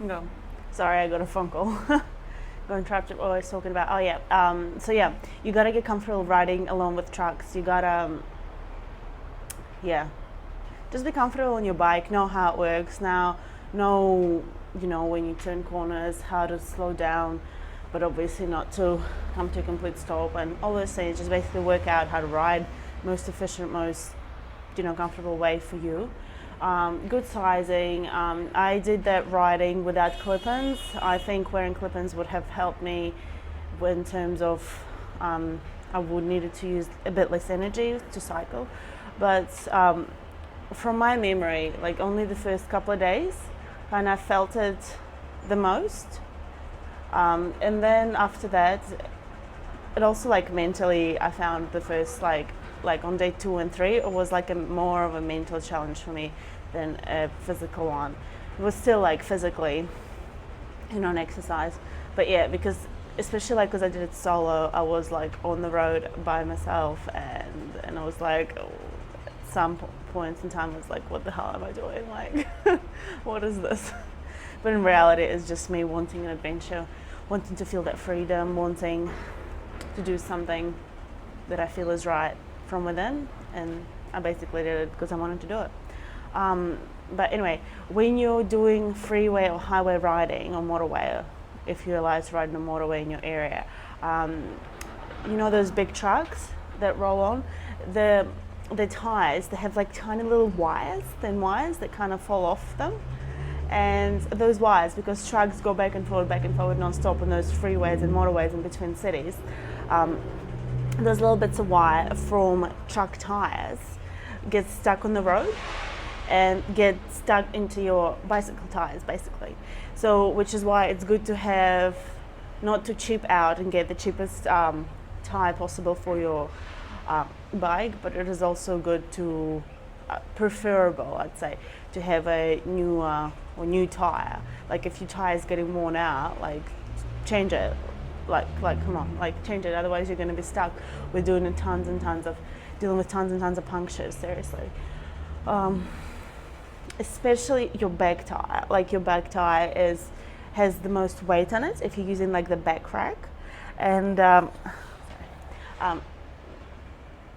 Go. Sorry, I got a phone call. Got interrupted what I was talking about. Oh yeah. So yeah, you gotta get comfortable riding along with trucks. You gotta, yeah, just be comfortable on your bike. Know how it works. Now, know when you turn corners, how to slow down, but obviously not to come to a complete stop and all those things. Just basically work out how to ride most efficient, most comfortable way for you. Good sizing. I did that riding without clip-ins. I think wearing clip-ins would have helped me in terms of I would needed to use a bit less energy to cycle. But from my memory, like only the first couple of days, and I felt it the most. And then after that, it also like mentally, I found the first like on day 2 and 3, it was like more of a mental challenge for me than a physical one. It was still like physically, an exercise, but yeah, because especially like because I did it solo, I was like on the road by myself, and I was like, at some points in time, I was like, what the hell am I doing? Like, what is this? But in reality, it's just me wanting an adventure, wanting to feel that freedom, wanting to do something that I feel is right from within, and I basically did it because I wanted to do it. But anyway, when you're doing freeway or highway riding or motorway, if you're allowed to ride on a motorway in your area, those big trucks that roll on, the tires, they have like tiny little wires, thin wires that kind of fall off them. And those wires, because trucks go back and forward non-stop on those freeways and motorways in between cities, those little bits of wire from truck tires get stuck on the road and get stuck into your bicycle tires, basically. So, which is why it's good to have, not to cheap out and get the cheapest tire possible for your bike, but it is also good to, preferable, I'd say, to have a new tire. Like if your tire is getting worn out, like change it. Like come on, like change it. Otherwise, you're going to be stuck with dealing with tons and tons of punctures. Seriously, especially your back tire. Like your back tire has the most weight on it if you're using like the back rack, and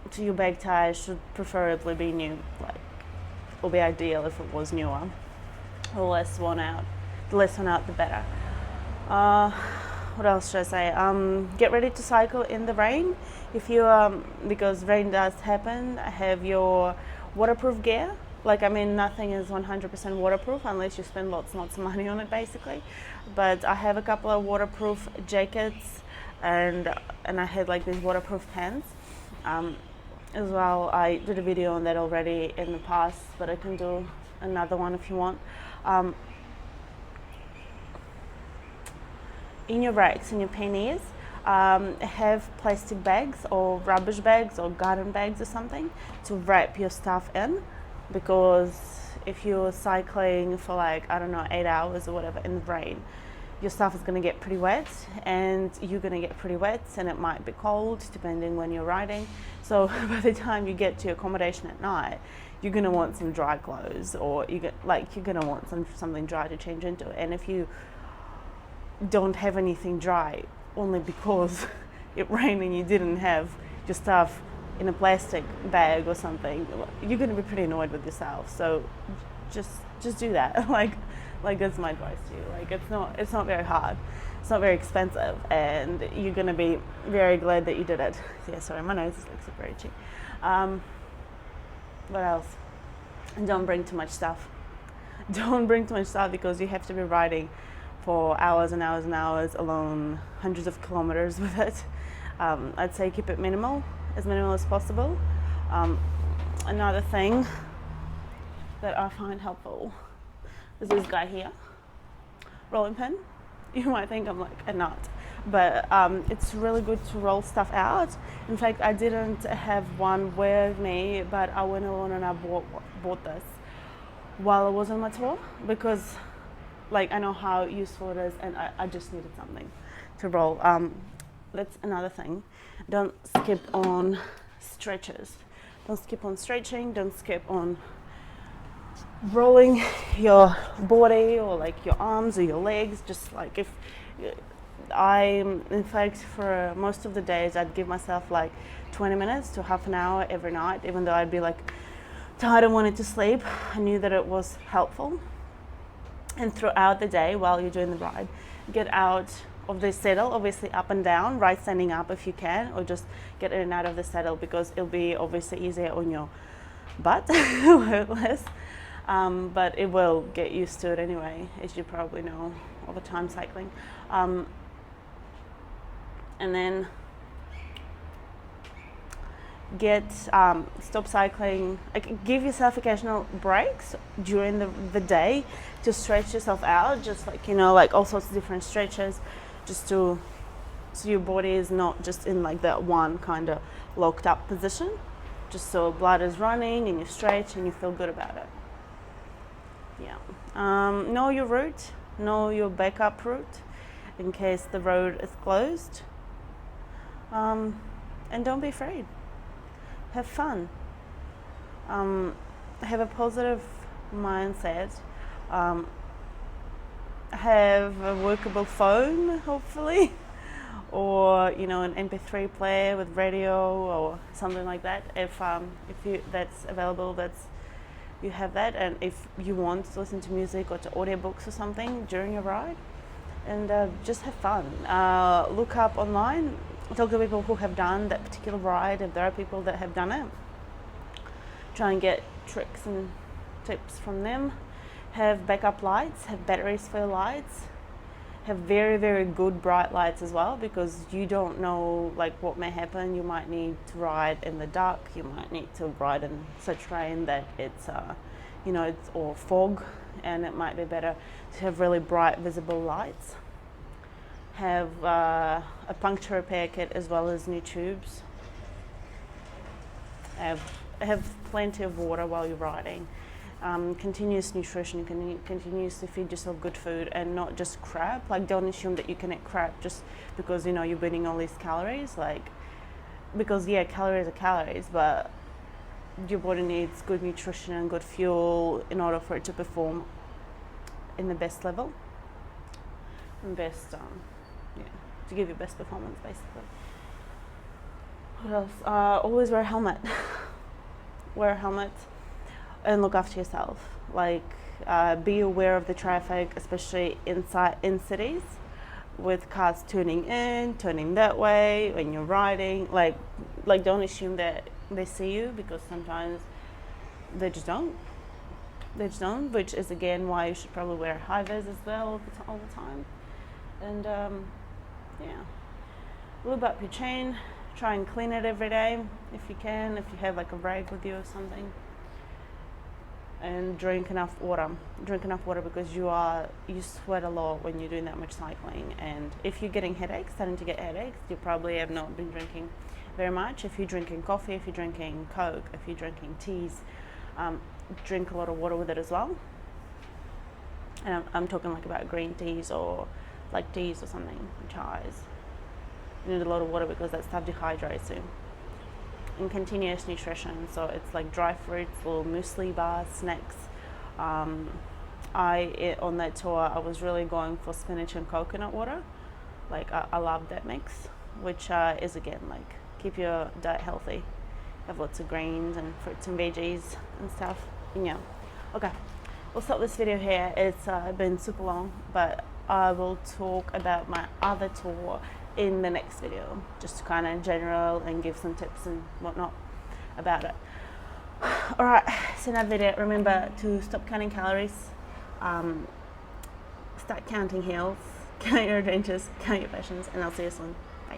so your back tire should preferably be new. Like, it would be ideal if it was newer, or less worn out. The less worn out, the better. What else should I say? Get ready to cycle in the rain. If you, because rain does happen, have your waterproof gear. Like, I mean, nothing is 100% waterproof unless you spend lots and lots of money on it, basically. But I have a couple of waterproof jackets, and I had like these waterproof pants. As well, I did a video on that already in the past, but I can do another one if you want. In your racks, in your panniers, have plastic bags or rubbish bags or garden bags or something to wrap your stuff in, because if you're cycling for like, I don't know, 8 hours or whatever in the rain, your stuff is going to get pretty wet, and you're going to get pretty wet, and it might be cold depending when you're riding. So by the time you get to your accommodation at night, you're going to want some dry clothes, or you're going to want something dry to change into. And if you don't have anything dry only because it rained and you didn't have your stuff in a plastic bag or something, you're going to be pretty annoyed with yourself. So just do that. Like that's my advice to you. Like it's not very hard, it's not very expensive, and you're going to be very glad that you did it. Yeah, sorry, my nose is like super itchy. What else? Don't bring too much stuff. Don't bring too much stuff, because you have to be riding for hours and hours and hours alone, hundreds of kilometers with it. I'd say keep it minimal as possible. Another thing that I find helpful is this guy here, rolling pin. You might think I'm like a nut, but it's really good to roll stuff out. In fact, I didn't have one with me, but I went along and I bought this while I was on my tour, because like I know how useful it is, and I just needed something to roll. That's another thing. Don't skip on stretches. Don't skip on stretching. Don't skip on rolling your body or like your arms or your legs, just like if in fact, for most of the days, I'd give myself like 20 minutes to half an hour every night, even though I'd be like tired and wanted to sleep. I knew that it was helpful. And throughout the day, while you're doing the ride, get out of the saddle, obviously up and down, right standing up if you can, or just get in and out of the saddle, because it'll be obviously easier on your butt, less. But it will get used to it anyway, as you probably know over time cycling. And then stop cycling, like give yourself occasional breaks during the day to stretch yourself out, just like, like all sorts of different stretches, just so your body is not just in like that one kind of locked up position, just so blood is running and you stretch and you feel good about it. Know your route, know your backup route in case the road is closed. And don't be afraid. Have fun. Have a positive mindset. Have a workable phone, hopefully, or an MP3 player with radio or something like that. If that's available, you have that. And if you want to listen to music or to audiobooks or something during your ride, and just have fun. Look up online. Talk to people who have done that particular ride, if there are people that have done it. Try and get tricks and tips from them. Have backup lights, have batteries for your lights. Have very, very good bright lights as well, because you don't know like what may happen. You might need to ride in the dark, you might need to ride in such rain that it's or fog, and it might be better to have really bright visible lights. Have a puncture repair kit as well as new tubes. Have plenty of water while you're riding. Continuous nutrition, continues to feed yourself good food and not just crap. Like, don't assume that you can eat crap just because you're burning all these calories. Because calories are calories, but your body needs good nutrition and good fuel in order for it to perform in the best level and best to give you best performance, basically. What else? Always wear a helmet. Wear a helmet and look after yourself. Be aware of the traffic, especially in cities, with cars turning in, turning that way when you're riding. Like don't assume that they see you, because sometimes they just don't. Which is again why you should probably wear high vis as well all the time. And lube up your chain. Try and clean it every day if you can, if you have like a rag with you or something. And drink enough water. Because you sweat a lot when you're doing that much cycling. And if you're starting to get headaches, you probably have not been drinking very much. If you're drinking coffee, if you're drinking Coke, if you're drinking teas, drink a lot of water with it as well. And I'm talking like about green teas or like teas or something, chais. You need a lot of water because that stuff dehydrates you. And continuous nutrition, so it's like dry fruits, little muesli bars, snacks. On that tour, I was really going for spinach and coconut water. I love that mix, which is again like keep your diet healthy. Have lots of greens and fruits and veggies and stuff. Okay, we'll stop this video here. It's been super long, but I will talk about my other tour in the next video, just kind of general and give some tips and whatnot about it. Alright, so in that video, remember to stop counting calories, start counting hills, count your adventures, count your passions, and I'll see you soon. Bye.